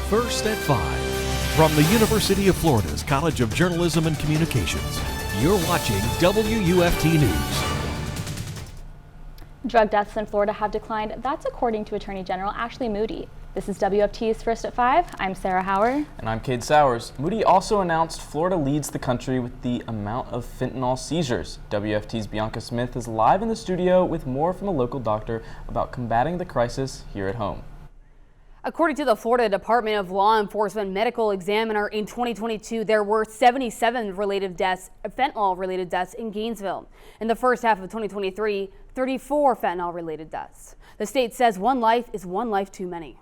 First at 5. From the University of Florida's College of Journalism and Communications, you're watching WUFT News. Drug deaths in Florida have declined. That's according to Attorney General Ashley Moody. This is WFT's First at 5. I'm Sarah Howard. And I'm Kade Sowers. Moody also announced Florida leads the country with the amount of fentanyl seizures. WFT's Bianca Smith is live in the studio with more from a local doctor about combating the crisis here at home. According to the Florida Department of Law Enforcement Medical Examiner, in 2022, there were 77 fentanyl-related deaths in Gainesville. In the first half of 2023, 34 fentanyl-related deaths. The state says one life is one life too many.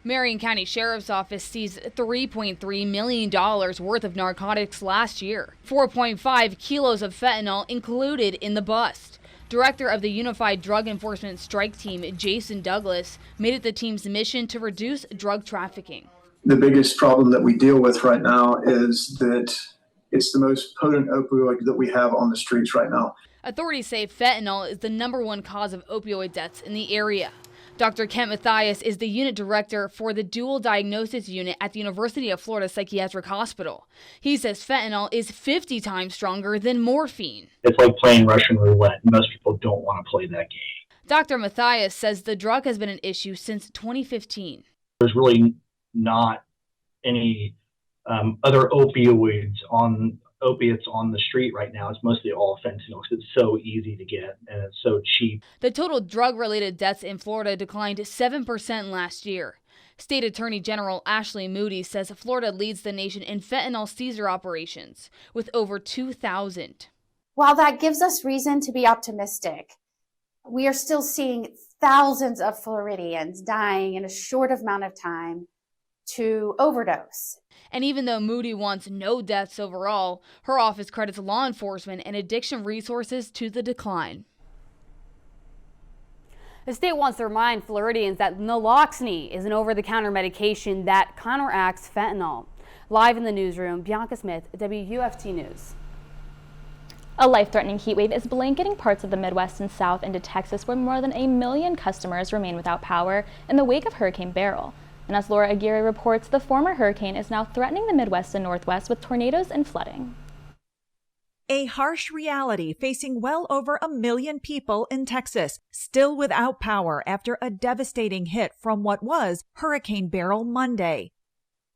Marion County Sheriff's Office seized $3.3 million worth of narcotics last year. 4.5 kilos of fentanyl included in the bust. Director of the Unified Drug Enforcement Strike Team, Jason Douglas, made it the team's mission to reduce drug trafficking. The biggest problem that we deal with right now is that it's the most potent opioid that we have on the streets right now. Authorities say fentanyl is the #1 cause of opioid deaths in the area. Dr. Kent Mathias is the unit director for the dual diagnosis unit at the University of Florida Psychiatric Hospital. He says fentanyl is 50 times stronger than morphine. It's like playing Russian roulette. Most people don't want to play that game. Dr. Mathias says the drug has been an issue since 2015. There's really not any other opiates on the street right now. It's mostly all fentanyl because it's so easy to get and it's so cheap. The total drug-related deaths in Florida declined 7% last year. State Attorney General Ashley Moody says Florida leads the nation in fentanyl seizure operations with over 2,000. While that gives us reason to be optimistic, we are still seeing thousands of Floridians dying in a short amount of time to overdose. And even though Moody wants no deaths overall, her office credits law enforcement and addiction resources to the decline. The state wants to remind Floridians that naloxone is an over-the-counter medication that counteracts fentanyl. Live in the newsroom, Bianca Smith, WUFT News. A life-threatening heat wave is blanketing parts of the Midwest and South into Texas, where more than 1 million customers remain without power in the wake of Hurricane Beryl. And as Laura Aguirre reports, the former hurricane is now threatening the Midwest and Northwest with tornadoes and flooding. A harsh reality facing well over 1 million people in Texas, still without power after a devastating hit from what was Hurricane Beryl Monday.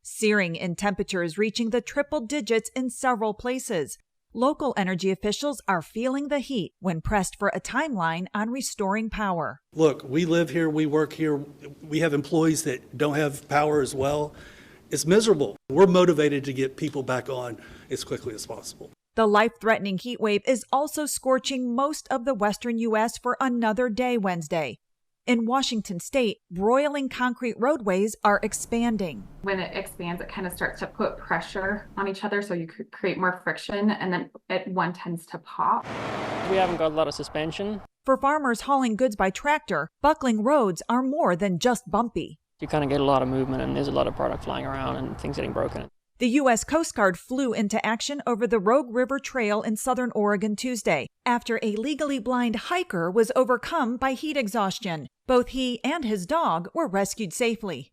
Searing in temperatures reaching the triple digits in several places. Local energy officials are feeling the heat when pressed for a timeline on restoring power. Look, we live here, we work here, we have employees that don't have power as well. It's miserable. We're motivated to get people back on as quickly as possible. The life-threatening heat wave is also scorching most of the western U.S. for another day Wednesday. In Washington state, broiling concrete roadways are expanding. When it expands, it kind of starts to put pressure on each other, so you could create more friction, and then one tends to pop. We haven't got a lot of suspension. For farmers hauling goods by tractor, buckling roads are more than just bumpy. You kind of get a lot of movement, and there's a lot of product flying around and things getting broken. The U.S. Coast Guard flew into action over the Rogue River Trail in southern Oregon Tuesday after a legally blind hiker was overcome by heat exhaustion. Both he and his dog were rescued safely.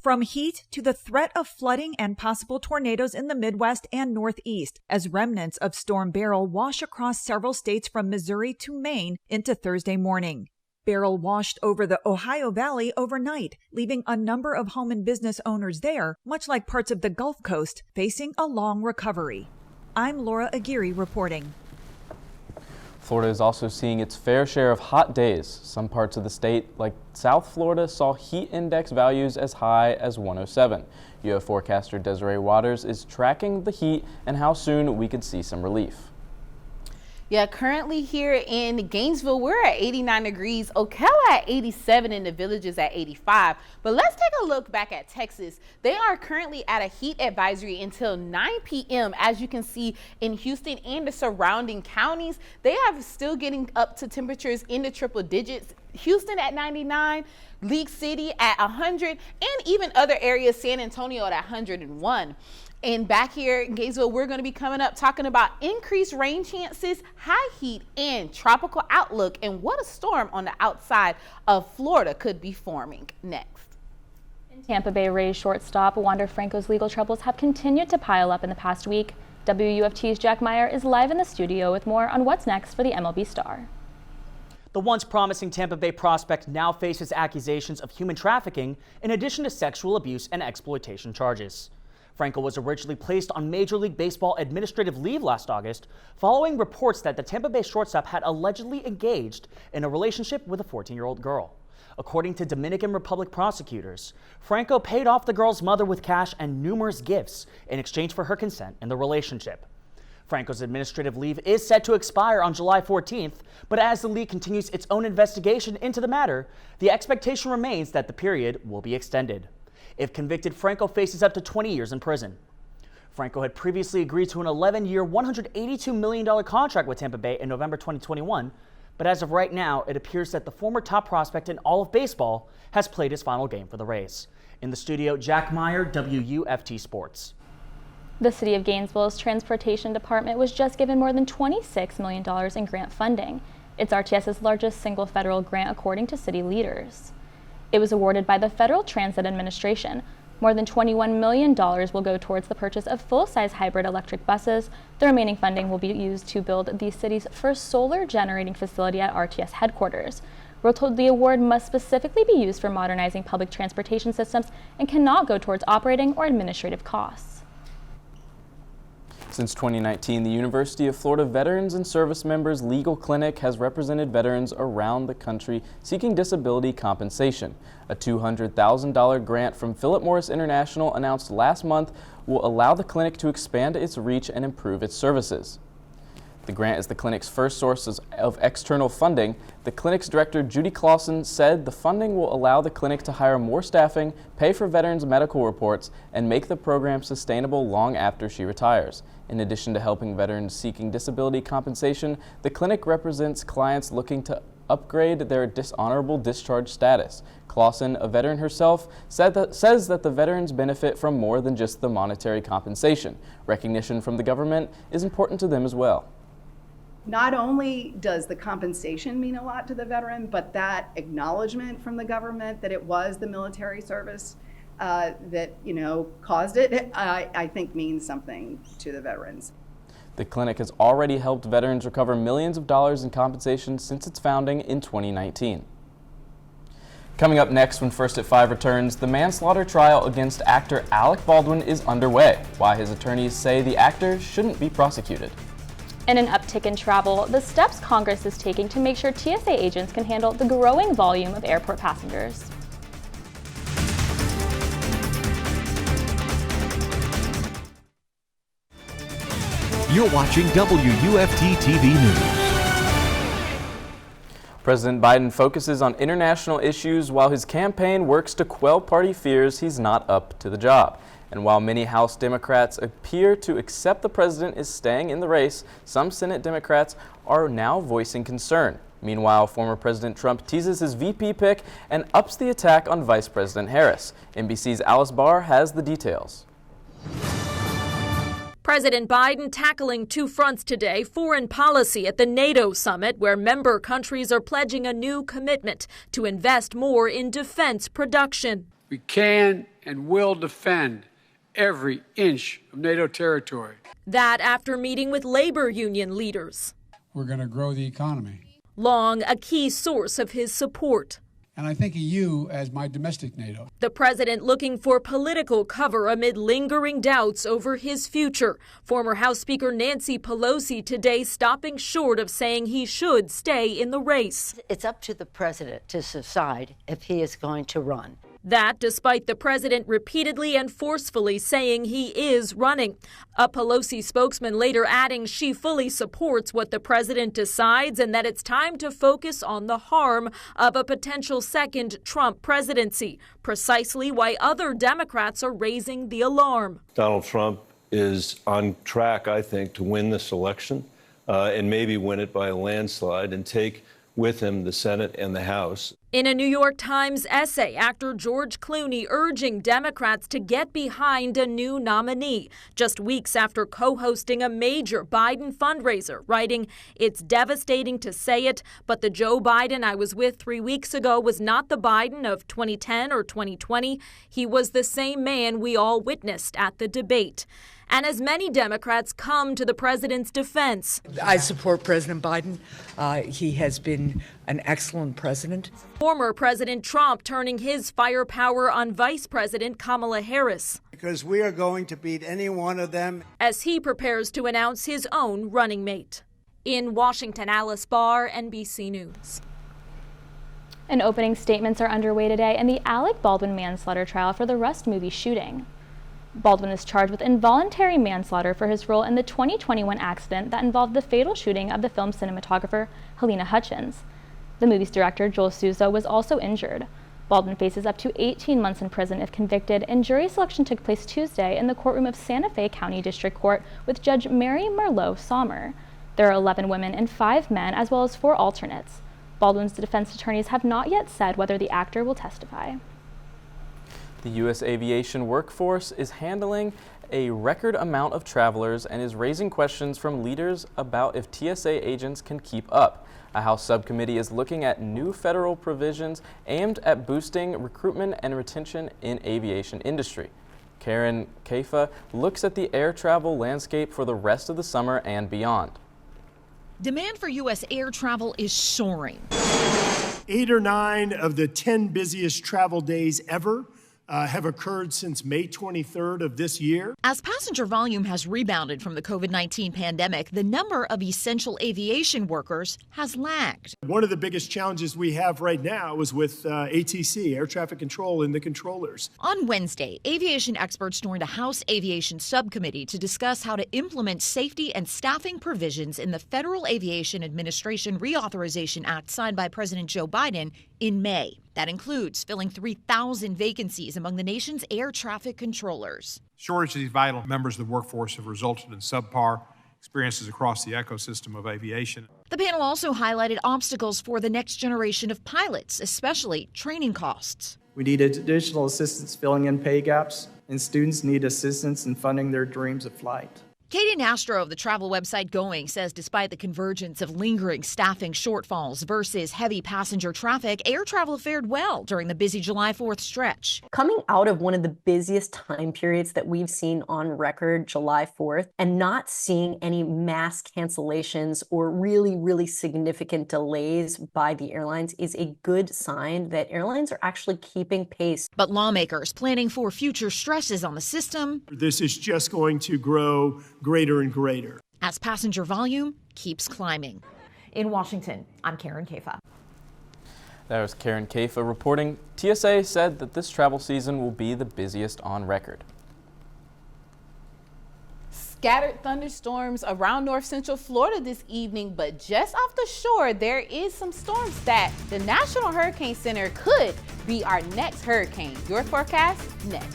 From heat to the threat of flooding and possible tornadoes in the Midwest and Northeast as remnants of Storm Beryl wash across several states from Missouri to Maine into Thursday morning. Beryl washed over the Ohio Valley overnight, leaving a number of home and business owners there, much like parts of the Gulf Coast, facing a long recovery. I'm Laura Aguirre reporting. Florida is also seeing its fair share of hot days. Some parts of the state, like South Florida, saw heat index values as high as 107. UF forecaster Desiree Waters is tracking the heat and how soon we could see some relief. Yeah, currently here in Gainesville, we're at 89 degrees. Ocala at 87 and the Villages at 85. But let's take a look back at Texas. They are currently at a heat advisory until 9 p.m. As you can see in Houston and the surrounding counties, they are still getting up to temperatures in the triple digits. Houston at 99, League City at 100, and even other areas, San Antonio at 101. And back here in Gainesville, we're going to be coming up talking about increased rain chances, high heat, and tropical outlook, and what a storm on the outside of Florida could be forming next. Tampa Bay Rays shortstop Wander Franco's legal troubles have continued to pile up in the past week. WUFT's Jack Meyer is live in the studio with more on what's next for the MLB star. The once promising Tampa Bay prospect now faces accusations of human trafficking in addition to sexual abuse and exploitation charges. Franco was originally placed on Major League Baseball administrative leave last August following reports that the Tampa Bay shortstop had allegedly engaged in a relationship with a 14-year-old girl. According to Dominican Republic prosecutors, Franco paid off the girl's mother with cash and numerous gifts in exchange for her consent in the relationship. Franco's administrative leave is set to expire on July 14th, but as the league continues its own investigation into the matter, the expectation remains that the period will be extended. If convicted, Franco faces up to 20 years in prison. Franco had previously agreed to an 11-year, $182 million contract with Tampa Bay in November 2021, but as of right now, it appears that the former top prospect in all of baseball has played his final game for the Rays. In the studio, Jack Meyer, WUFT Sports. The City of Gainesville's Transportation Department was just given more than $26 million in grant funding. It's RTS's largest single federal grant according to city leaders. It was awarded by the Federal Transit Administration. More than $21 million will go towards the purchase of full-size hybrid electric buses. The remaining funding will be used to build the city's first solar generating facility at RTS headquarters. We're told the award must specifically be used for modernizing public transportation systems and cannot go towards operating or administrative costs. Since 2019, the University of Florida Veterans and Service Members Legal Clinic has represented veterans around the country seeking disability compensation. A $200,000 grant from Philip Morris International announced last month will allow the clinic to expand its reach and improve its services. The grant is the clinic's first source of external funding. The clinic's director, Judy Clausen, said the funding will allow the clinic to hire more staffing, pay for veterans' medical reports, and make the program sustainable long after she retires. In addition to helping veterans seeking disability compensation, the clinic represents clients looking to upgrade their dishonorable discharge status. Clausen, a veteran herself, says that the veterans benefit from more than just the monetary compensation. Recognition from the government is important to them as well. Not only does the compensation mean a lot to the veteran, but that acknowledgement from the government that it was the military service that caused it, I think means something to the veterans. The clinic has already helped veterans recover millions of dollars in compensation since its founding in 2019. Coming up next when First at 5 returns, the manslaughter trial against actor Alec Baldwin is underway. Why his attorneys say the actor shouldn't be prosecuted. And an uptick in travel, the steps Congress is taking to make sure TSA agents can handle the growing volume of airport passengers. You're watching WUFT-TV News. President Biden focuses on international issues while his campaign works to quell party fears he's not up to the job. And while many House Democrats appear to accept the president is staying in the race, some Senate Democrats are now voicing concern. Meanwhile, former President Trump teases his VP pick and ups the attack on Vice President Harris. NBC's Alice Barr has the details. President Biden tackling two fronts today: foreign policy at the NATO summit, where member countries are pledging a new commitment to invest more in defense production. We can and will defend every inch of NATO territory. That after meeting with labor union leaders. We're going to grow the economy. Long a key source of his support. And I think of you as my domestic NATO. The president looking for political cover amid lingering doubts over his future. Former House Speaker Nancy Pelosi today stopping short of saying he should stay in the race. It's up to the president to decide if he is going to run. That despite the president repeatedly and forcefully saying he is running. A Pelosi spokesman later adding she fully supports what the president decides and that it's time to focus on the harm of a potential second Trump presidency, precisely why other Democrats are raising the alarm. Donald Trump is on track, I think, to win this election and maybe win it by a landslide and take with him the Senate and the House. In a New York Times essay, actor George Clooney urging Democrats to get behind a new nominee, just weeks after co-hosting a major Biden fundraiser, writing, "It's devastating to say it, but the Joe Biden I was with 3 weeks ago was not the Biden of 2010 or 2020. He was the same man we all witnessed at the debate." And as many Democrats come to the president's defense. I support President Biden. He has been an excellent president. Former President Trump turning his firepower on Vice President Kamala Harris. Because we are going to beat any one of them. As he prepares to announce his own running mate. In Washington, Alice Barr, NBC News. And opening statements are underway today in the Alec Baldwin manslaughter trial for the Rust movie shooting. Baldwin is charged with involuntary manslaughter for his role in the 2021 accident that involved the fatal shooting of the film cinematographer Helena Hutchins. The movie's director, Joel Souza, was also injured. Baldwin faces up to 18 months in prison if convicted, and jury selection took place Tuesday in the courtroom of Santa Fe County District Court with Judge Mary Merlot Sommer. There are 11 women and 5 men, as well as 4 alternates. Baldwin's defense attorneys have not yet said whether the actor will testify. The U.S. aviation workforce is handling a record amount of travelers and is raising questions from leaders about if TSA agents can keep up. A House subcommittee is looking at new federal provisions aimed at boosting recruitment and retention in aviation industry. Karen Kaifa looks at the air travel landscape for the rest of the summer and beyond. Demand for U.S. air travel is soaring. 8 or 9 of the 10 busiest travel days ever have occurred since May 23rd of this year. As passenger volume has rebounded from the COVID-19 pandemic, the number of essential aviation workers has lagged. One of the biggest challenges we have right now is with ATC, air traffic control, and the controllers. On Wednesday, aviation experts joined a House Aviation Subcommittee to discuss how to implement safety and staffing provisions in the Federal Aviation Administration Reauthorization Act signed by President Joe Biden in May. That includes filling 3,000 vacancies among the nation's air traffic controllers. Shortage of these vital members of the workforce have resulted in subpar experiences across the ecosystem of aviation. The panel also highlighted obstacles for the next generation of pilots, especially training costs. We need additional assistance filling in pay gaps, and students need assistance in funding their dreams of flight. Kade Nastro of the travel website Going says despite the convergence of lingering staffing shortfalls versus heavy passenger traffic, air travel fared well during the busy July 4th stretch. Coming out of one of the busiest time periods that we've seen on record, July 4th, and not seeing any mass cancellations or really significant delays by the airlines is a good sign that airlines are actually keeping pace. But lawmakers planning for future stresses on the system. This is just going to grow greater and greater as passenger volume keeps climbing. In Washington, I'm Karen Kaifa. That was Karen Kaifa reporting. TSA said that this travel season will be the busiest on record. Scattered thunderstorms around north central Florida this evening, but just off the shore, there is some storms that the National Hurricane Center could be our next hurricane. Your forecast next.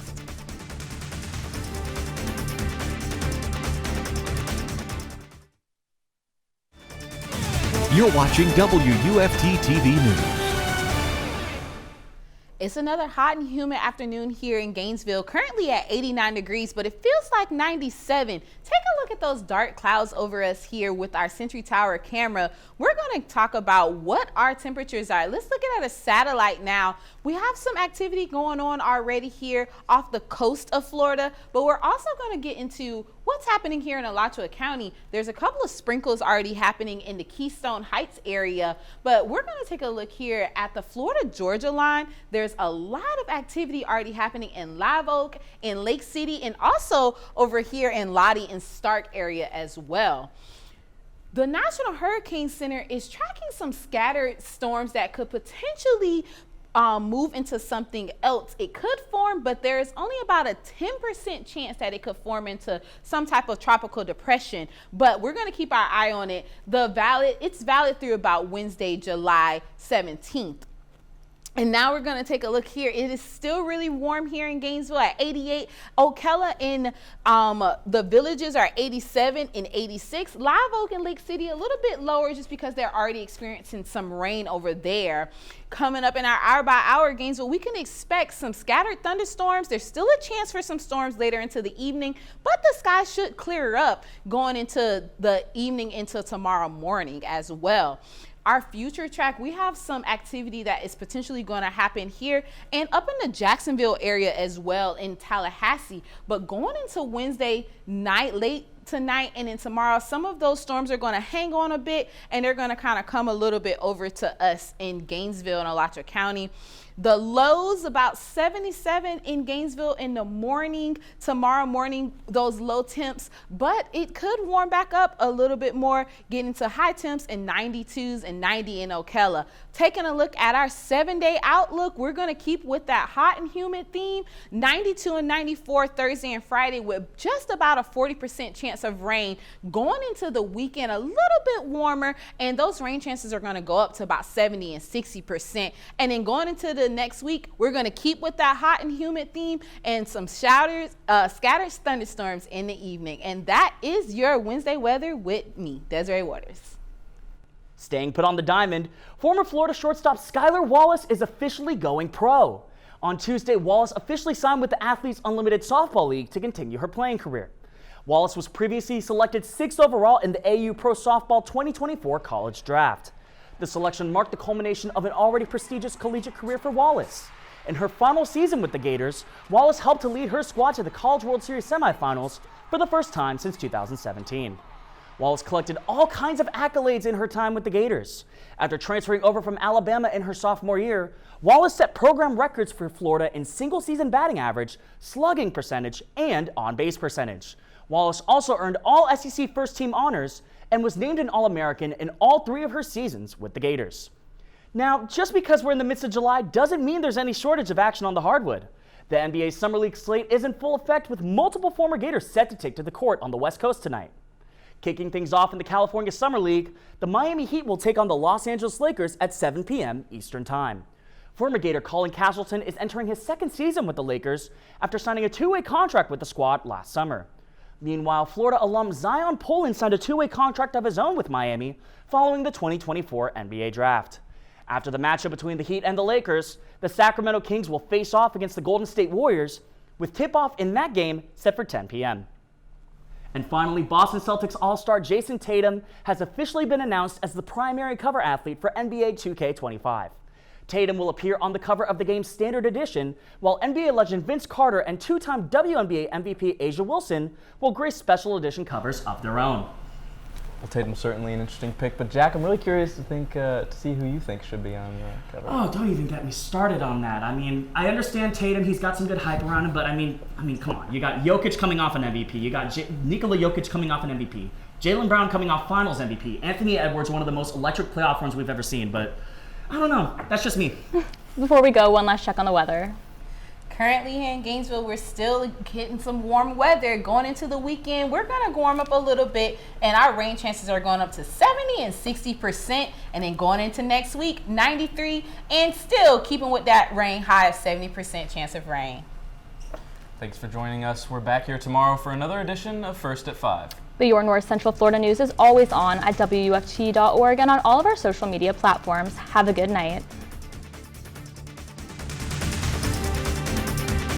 You're watching WUFT-TV News. It's another hot and humid afternoon here in Gainesville, currently at 89 degrees, but it feels like 97. Take a look at those dark clouds over us here with our Sentry Tower camera. We're going to talk about what our temperatures are. Let's look at a satellite now. We have some activity going on already here off the coast of Florida, but we're also going to get into what's happening here in Alachua County. There's a couple of sprinkles already happening in the Keystone Heights area, but we're going to take a look here at the Florida-Georgia line. There's a lot of activity already happening in Live Oak, in Lake City, and also over here in Lottie and Stark area as well. The National Hurricane Center is tracking some scattered storms that could potentially move into something else. It could form, but there is only about a 10% chance that it could form into some type of tropical depression. But we're going to keep our eye on it. It's valid through about Wednesday, July 17th. And now we're going to take a look here. It is still really warm here in Gainesville at 88. Ocala in the Villages are 87 and 86. Live Oak and Lake City a little bit lower just because they're already experiencing some rain over there. Coming up in our hour by hour Gainesville, we can expect some scattered thunderstorms. There's still a chance for some storms later into the evening, but the sky should clear up going into the evening into tomorrow morning as well. Our future track, we have some activity that is potentially going to happen here and up in the Jacksonville area as well in Tallahassee. But going into Wednesday night, late tonight and then tomorrow, some of those storms are going to hang on a bit and they're going to kind of come a little bit over to us in Gainesville and Alachua County. The lows about 77 in Gainesville in the morning, tomorrow morning, those low temps, but it could warm back up a little bit more, getting to high temps in 92s and 90 in Ocala. Taking a look at our 7-day outlook, we're going to keep with that hot and humid theme, 92 and 94 Thursday and Friday with just about a 40% chance of rain. Going into the weekend, a little bit warmer, and those rain chances are going to go up to about 70 and 60%. And then going into the next week, we're going to keep with that hot and humid theme and some scattered thunderstorms in the evening. And that is your Wednesday weather with me, Desiree Waters. Staying put on the diamond, former Florida shortstop Skylar Wallace is officially going pro. On Tuesday, Wallace officially signed with the Athletes Unlimited Softball League to continue her playing career. Wallace was previously selected 6th overall in the AU Pro Softball 2024 college draft. The selection marked the culmination of an already prestigious collegiate career for Wallace. In her final season with the Gators, Wallace helped to lead her squad to the College World Series semifinals for the first time since 2017. Wallace collected all kinds of accolades in her time with the Gators. After transferring over from Alabama in her sophomore year, Wallace set program records for Florida in single-season batting average, slugging percentage, and on-base percentage. Wallace also earned all SEC first-team honors and was named an All-American in all 3 of her seasons with the Gators. Now, just because we're in the midst of July doesn't mean there's any shortage of action on the hardwood. The NBA's Summer League slate is in full effect with multiple former Gators set to take to the court on the West Coast tonight. Kicking things off in the California Summer League, the Miami Heat will take on the Los Angeles Lakers at 7 p.m. Eastern Time. Former Gator Colin Castleton is entering his 2nd season with the Lakers after signing a 2-way contract with the squad last summer. Meanwhile, Florida alum Zion Poland signed a 2-way contract of his own with Miami following the 2024 NBA Draft. After the matchup between the Heat and the Lakers, the Sacramento Kings will face off against the Golden State Warriors, with tip-off in that game set for 10 p.m. And finally, Boston Celtics All-Star Jason Tatum has officially been announced as the primary cover athlete for NBA 2K25. Tatum will appear on the cover of the game's standard edition, while NBA legend Vince Carter and 2-time WNBA MVP A'ja Wilson will grace special edition covers of their own. Well, Tatum's certainly an interesting pick, but Jack, I'm really curious to see who you think should be on the cover. Oh, don't even get me started on that. I mean, I understand Tatum, he's got some good hype around him, but I mean, come on. You got Jokic coming off an MVP. You got Nikola Jokic coming off an MVP. Jaylen Brown coming off Finals MVP. Anthony Edwards, one of the most electric playoff runs we've ever seen, but I don't know. That's just me. Before we go, one last check on the weather. Currently here in Gainesville, we're still getting some warm weather. Going into the weekend, we're going to warm up a little bit, and our rain chances are going up to 70 and 60%. And then going into next week, 93, and still keeping with that rain high of 70% chance of rain. Thanks for joining us. We're back here tomorrow for another edition of First at 5. But your North Central Florida news is always on at WUFT.org and on all of our social media platforms. Have a good night.